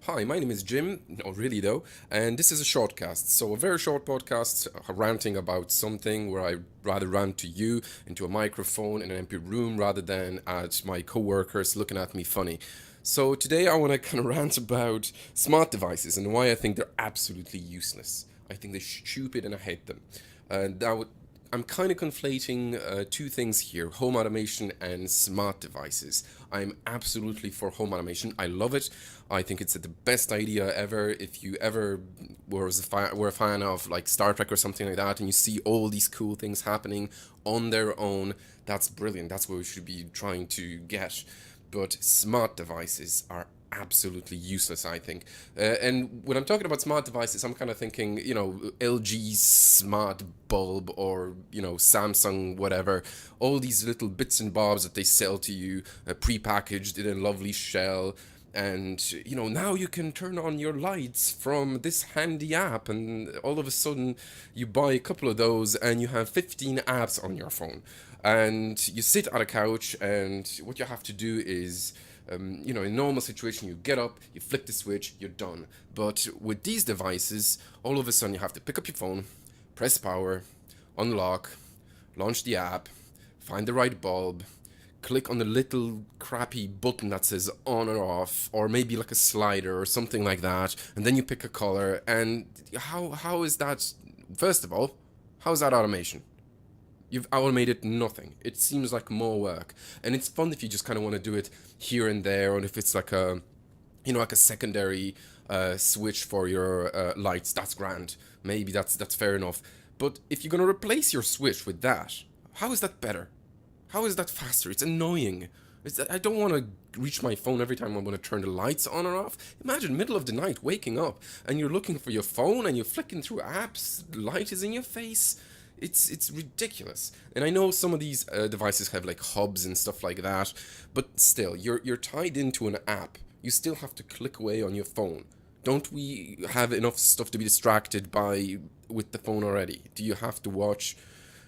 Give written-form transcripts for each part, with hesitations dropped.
Hi, my name is Jim, not really though, and this is a shortcast. So, a very short podcast ranting about something where I rather rant to you into a microphone in an empty room rather than at my coworkers looking at me funny. So, today I want to kind of rant about smart devices and why I think they're absolutely useless. I think they're stupid and I hate them. Now, I'm kind of conflating two things here: home automation and smart devices. I'm absolutely for home automation. I love it. I think it's the best idea ever. If you ever were a fan of like Star Trek or something like that, and you see all these cool things happening on their own, that's brilliant. That's what we should be trying to get. But smart devices are absolutely useless, I think. And when I'm talking about smart devices, I'm kind of thinking, LG smart bulb or, Samsung, whatever. All these little bits and bobs that they sell to you, prepackaged in a lovely shell. And, now you can turn on your lights from this handy app. And all of a sudden, you buy a couple of those and you have 15 apps on your phone. And you sit on a couch, and what you have to do is in a normal situation, you get up, you flick the switch, you're done. But with these devices, all of a sudden you have to pick up your phone, press power, unlock, launch the app, find the right bulb, click on the little crappy button that says on or off, or maybe like a slider or something like that, and then you pick a color. And how is that? First of all, how is that automation? You've automated nothing. It seems like more work, and it's fun if you just kind of want to do it here and there, or if it's like a secondary switch for your lights. That's grand. Maybe that's fair enough. But if you're gonna replace your switch with that, how is that better? How is that faster? It's annoying. I don't want to reach my phone every time I want to turn the lights on or off. Imagine middle of the night waking up and you're looking for your phone and you're flicking through apps. Light is in your face. It's ridiculous. And I know some of these devices have like hubs and stuff like that, but still, you're tied into an app. You still have to click away on your phone. Don't we have enough stuff to be distracted by with the phone already? Do you have to watch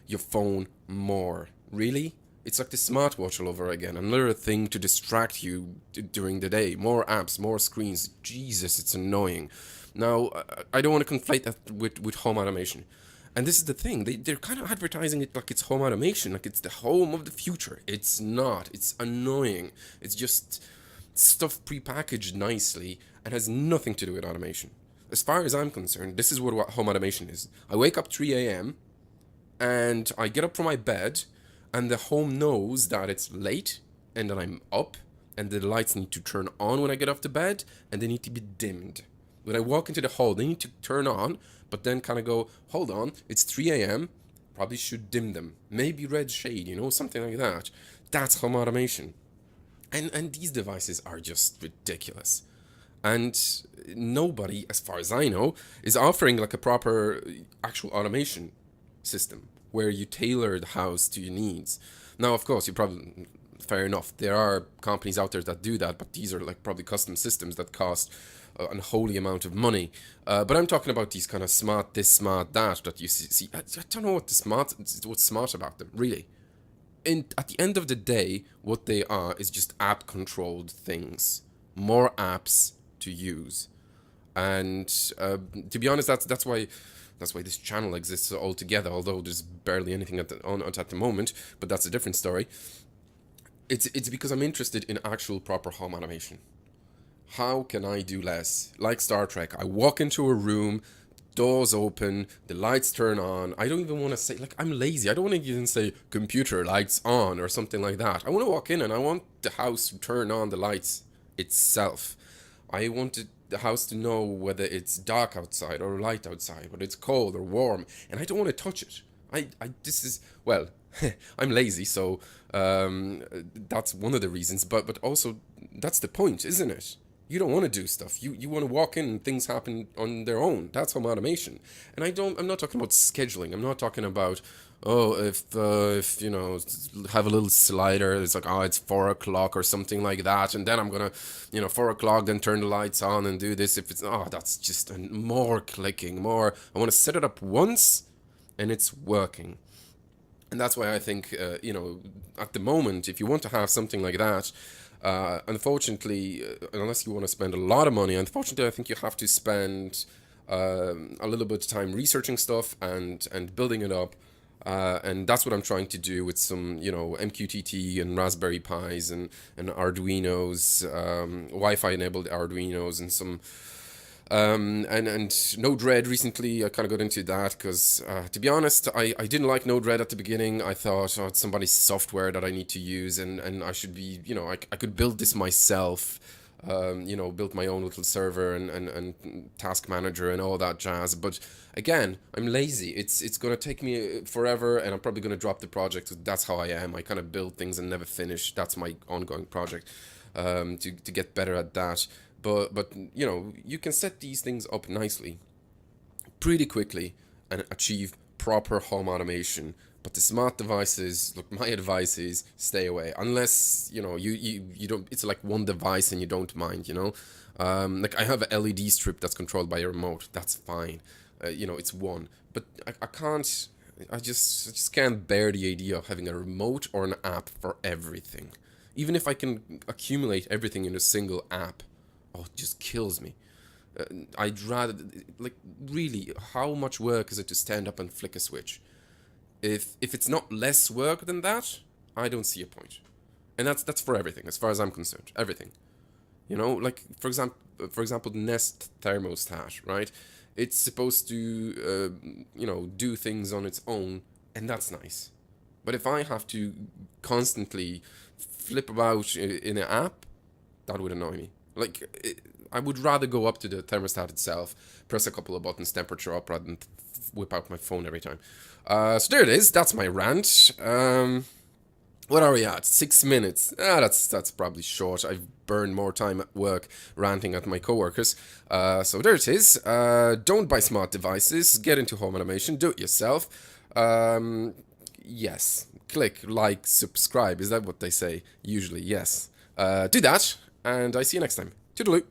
your phone more? Really? It's like the smartwatch all over again. Another thing to distract you during the day. More apps, more screens. Jesus, it's annoying. Now, I don't want to conflate that with home automation. And this is the thing, they're kind of advertising it like it's home automation, like it's the home of the future. It's not. It's annoying. It's just stuff prepackaged nicely and has nothing to do with automation. As far as I'm concerned, this is what home automation is. I wake up 3 a.m. and I get up from my bed, and the home knows that it's late and that I'm up, and the lights need to turn on when I get off the bed, and they need to be dimmed. When I walk into the hall, they need to turn on, but then kind of go, hold on, it's 3 a.m., probably should dim them. Maybe red shade, something like that. That's home automation. And these devices are just ridiculous. And nobody, as far as I know, is offering like a proper actual automation system where you tailor the house to your needs. Now, of course, you probably fair enough. There are companies out there that do that, but these are like probably custom systems that cost an unholy amount of money. But I'm talking about these kind of smart this, smart that you see. I don't know what's smart about them, really. At the end of the day, what they are is just app controlled things, more apps to use. And to be honest, that's why this channel exists altogether. Although there's barely anything on it at the moment, but that's a different story. It's because I'm interested in actual proper home automation. How can I do less? Like Star Trek, I walk into a room, doors open, the lights turn on. I don't even want to say, like, I'm lazy. I don't want to even say computer lights on or something like that. I want to walk in and I want the house to turn on the lights itself. I want the house to know whether it's dark outside or light outside, whether it's cold or warm, and I don't want to touch it. This is, well, I'm lazy, so that's one of the reasons, but also that's the point, isn't it? You don't want to do stuff. You want to walk in and things happen on their own. That's home automation. And I'm not talking about scheduling. I'm not talking about, oh, if have a little slider. It's like, oh, it's 4 o'clock or something like that, and then I'm gonna, 4 o'clock, then turn the lights on and do this. If it's, oh, that's just more clicking, more. I want to set it up once, and it's working. And that's why I think, at the moment, if you want to have something like that, Unfortunately, unless you want to spend a lot of money, unfortunately, I think you have to spend a little bit of time researching stuff and building it up. And that's what I'm trying to do with some, MQTT and Raspberry Pis and Arduinos, Wi-Fi enabled Arduinos, and some and Node-RED recently. I kind of got into that because, to be honest, I didn't like Node-RED at the beginning. I thought, oh, it's somebody's software that I need to use, and I should be, I could build this myself. Built my own little server and task manager and all that jazz. But again, I'm lazy. It's gonna take me forever, and I'm probably gonna drop the project. That's how I am. I kind of build things and never finish. That's my ongoing project, to get better at that. But you can set these things up nicely, pretty quickly, and achieve proper home automation. But the smart devices, look, my advice is stay away. Unless, you don't, it's like one device and you don't mind. Like I have an LED strip that's controlled by a remote. That's fine. It's one. But I can't, I just can't bear the idea of having a remote or an app for everything. Even if I can accumulate everything in a single app, oh, it just kills me. I'd rather, like, really, how much work is it to stand up and flick a switch? If it's not less work than that, I don't see a point. And that's for everything, as far as I'm concerned. Everything. Like for example, the Nest thermostat, right? It's supposed to do things on its own, and that's nice. But if I have to constantly flip about in an app, that would annoy me. Like, I would rather go up to the thermostat itself, press a couple of buttons, temperature up, rather than whip out my phone every time. So there it is. That's my rant. What are we at? 6 minutes. That's probably short. I've burned more time at work ranting at my coworkers. So there it is. Don't buy smart devices. Get into home automation. Do it yourself. Yes. Click, like, subscribe. Is that what they say? Usually, yes. Do that, and I see you next time. Toodaloo.